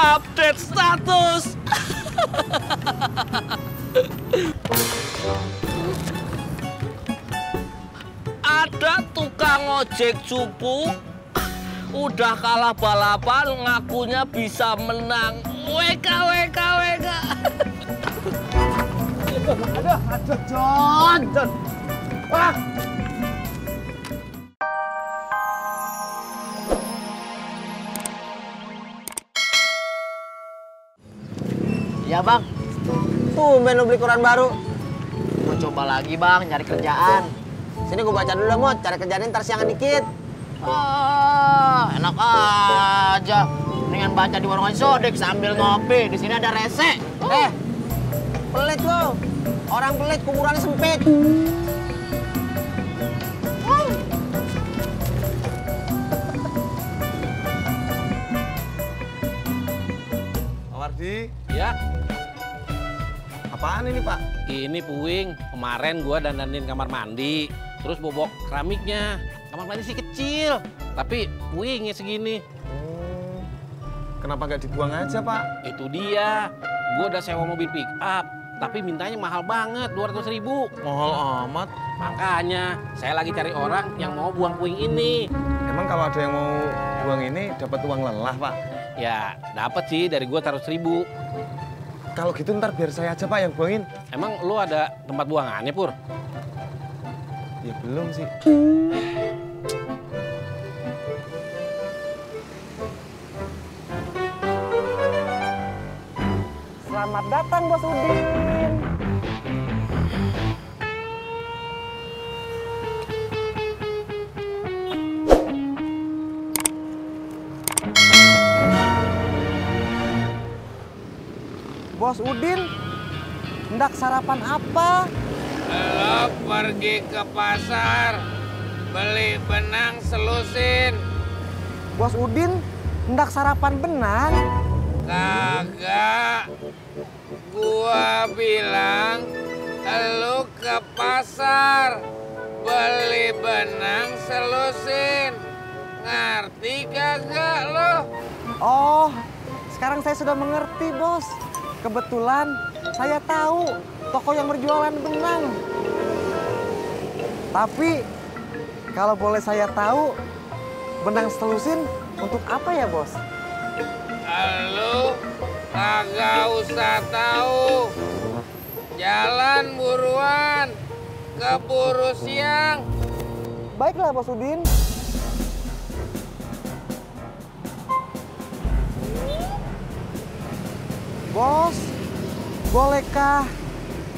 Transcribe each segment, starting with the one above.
Update status. Ada tukang ojek cupu udah kalah balapan ngakunya bisa menang. WK. Aduh, John. Wah. Ya bang, tumben lu beli koran baru. Mau coba lagi bang, nyari kerjaan. Sini gue baca dulu Mot, cari kerjaan ntar siangan dikit. Enak aja. Mendingan baca di warung Sodik sambil ngopi. Di sini ada rese. Pelit lo. Orang pelit kuburannya sempit. Pak Wardi. Ya, Apaan ini, Pak? ini puing. Kemarin gua dandanin kamar mandi, terus bobok keramiknya. Kamar mandi sih kecil, tapi puingnya segini. Kenapa nggak dibuang aja, Pak? Itu dia. Gua udah sewa mobil pick up, tapi mintanya mahal banget, 200.000. Mahal amat. Makanya saya lagi cari orang yang mau buang puing ini. Emang kalau ada yang mau buang ini dapat uang lelah, Pak? Ya, dapat sih dari gua 100.000. Kalau gitu ntar biar saya aja, Pak, yang buangin. Emang lu ada tempat buangannya, Pur? Ya belum sih. Selamat datang Bos Udin. Bos Udin, hendak sarapan apa? Lo pergi ke pasar, beli benang selusin. Bos Udin, hendak sarapan benang? Kagak. Gua bilang lo ke pasar, beli benang selusin. Ngerti kagak lo? Oh, sekarang saya sudah mengerti, Bos. Kebetulan saya tahu toko yang berjualan benang. Tapi kalau boleh saya tahu, benang selusin untuk apa ya, Bos? Lo kagak usah tahu. Jalan buruan, keburu siang. Baiklah, Bos Udin. Bos, bolehkah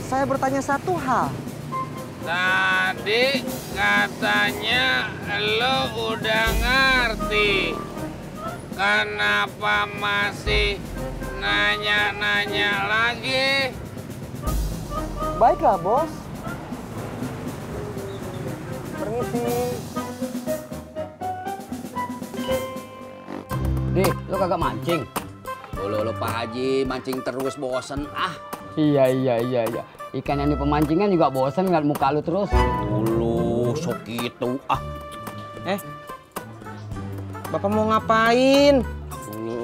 saya bertanya satu hal? Tadi katanya lo udah ngerti. Kenapa masih nanya-nanya lagi? Baiklah, Bos. Permisi. Dik, lo kagak mancing? Lo Pak Haji mancing terus bosen Iya. Ikan yang di pemancingan juga bosen ngeliat muka lu terus. Dulu sok gitu Bapak mau ngapain?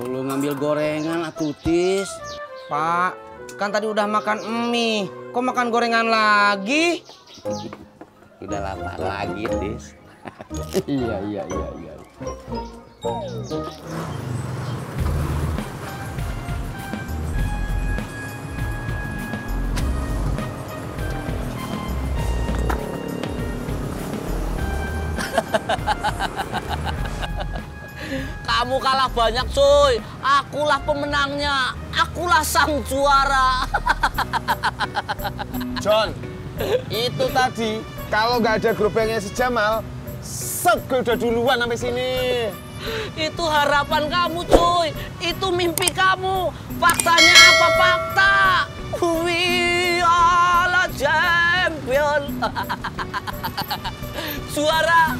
Lu ngambil gorengan atutis. Pak, kan tadi udah makan mie. Kok makan gorengan lagi? Udah lapar lagi, Tis. Iya. Kamu kalah banyak, cuy. Akulah pemenangnya. Akulah sang juara. John, itu tadi kalau nggak ada gerobaknya si Jamal, gue udah duluan sampai sini. Itu harapan kamu, cuy. Itu mimpi kamu. Faktanya apa fakta? We are champion. Juara.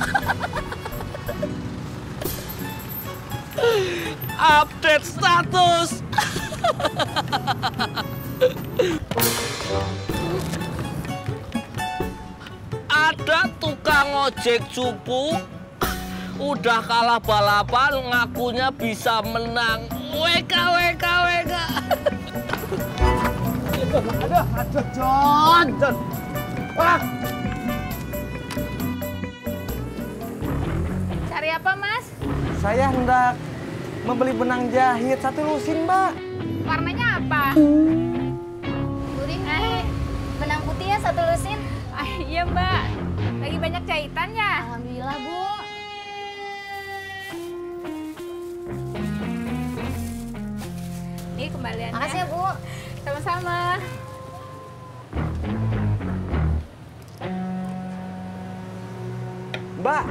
Update status. Ada tukang ojek cupu udah kalah balapan ngakunya bisa menang. WK, WK, WK. Aduh, John. Wah, Cari apa, Mas? saya hendak membeli benang jahit 1 lusin, Mbak. Warnanya apa? Benang putih ya 1 lusin. Iya, Mbak. Lagi banyak jahitan ya? Alhamdulillah, Bu. Nih kembaliannya. Makasih ya, Bu. Sama-sama. Mbak,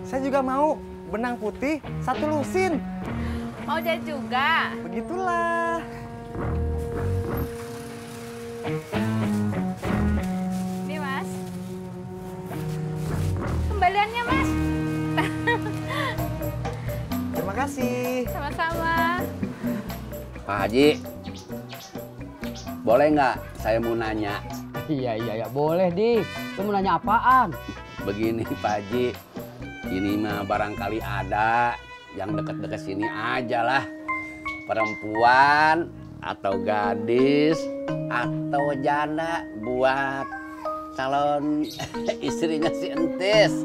saya juga mau benang putih 1 lusin. Mau jahit juga? Begitulah. Nih, Mas. Kembaliannya, Mas. Terima kasih. Sama-sama. Pak Haji, boleh nggak saya mau nanya? Iya, boleh, Dik. Lu mau nanya apaan? Begini Pak Haji, ini mah barangkali ada yang deket-deket sini aja lah. Perempuan atau gadis atau janda buat calon istrinya si Entis.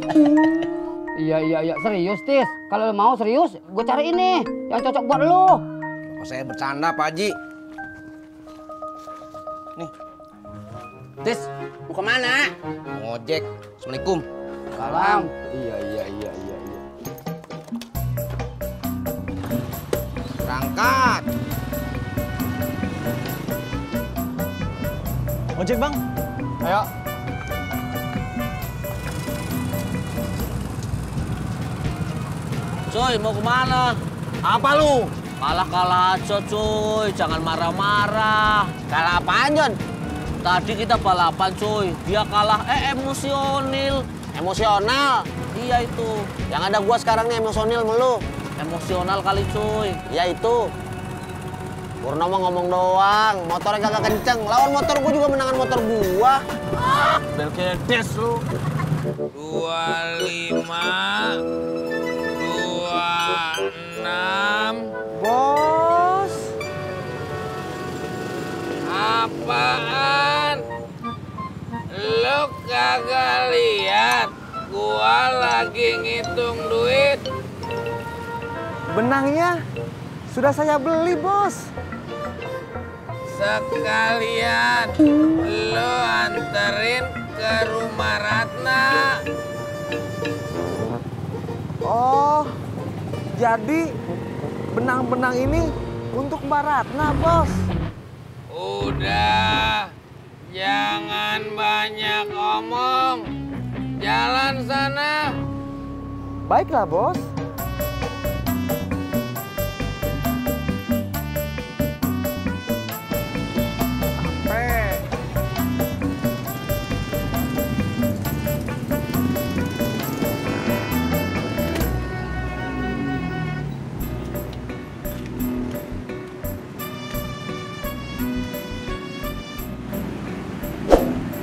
Iya, serius, Tis. Kalau lu mau serius, gue cari ini yang cocok buat lu. Oh, saya bercanda, Pak Haji. Nih, Tis, mau kemana? mau ngojek. Assalamualaikum. Salam. Iya. Berangkat. Ojek, Bang. Ayo. Cuy, mau kemana? Apa lu? Kalah-kalah aja, cuy. Jangan marah-marah. Kalah apaan, John? Tadi kita balapan, cuy. Dia kalah, emosional. Emosional. Iya itu. Yang ada gua sekarang nih emosional mulu. Emosional kali, cuy. Ya itu. Purnomo ngomong doang, motornya kagak kenceng. Lawan motor gua juga menangan motor gua. Belkedes lu. 25, 26. Bos. Apaan? Lu kagak lihat? Gua lagi ngitung duit. Benangnya sudah saya beli, Bos. Sekalian lu anterin ke rumah Ratna. Oh, jadi benang-benang ini untuk Mbak Ratna, Bos. Udah, jangan banyak omong. Jalan sana. Baiklah, Bos. Sampai.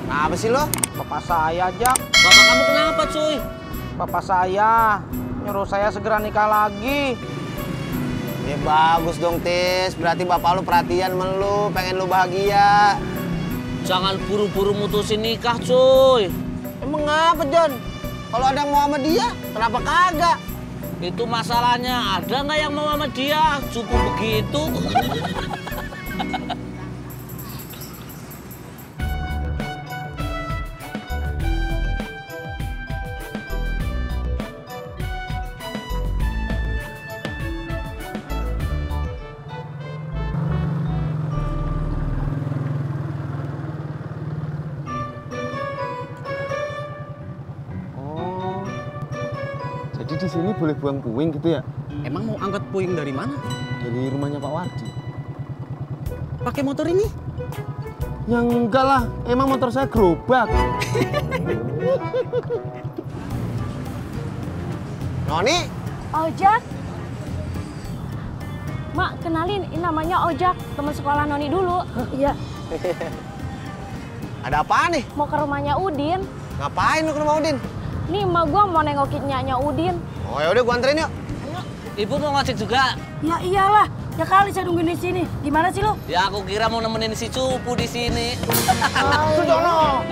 Apa sih lo? Bapak saya, Jak. Bapak kamu kenapa, cuy? Bapak saya nyuruh saya segera nikah lagi. Ya bagus dong, Tis. Berarti bapak lu perhatian sama lu, pengen lu bahagia. Jangan buru-buru mutusin nikah, cuy. Emang apa, John? Kalau ada yang mau sama dia, kenapa kagak? Itu masalahnya, ada nggak yang mau sama dia? Cukup begitu. Jadi di sini boleh buang puing gitu ya? Emang mau angkat puing dari mana? Dari rumahnya Pak Wardi. Pakai motor ini? Ya enggak lah, emang motor saya gerobak. Noni, Ojak. Mak, kenalin, ini namanya Ojak, teman sekolah Noni dulu. Iya, ada apa nih? mau ke rumahnya Udin. Ngapain lu ke rumah Udin? Nih, emak gua mau nengokin nyanya Udin. Oh ya udah gua anterin yuk. Ibu mau ngojek juga? Ya iyalah, ya kali saya nungguin di sini. Gimana sih lo? Ya aku kira mau nemenin si Cupu di sini. Sujono,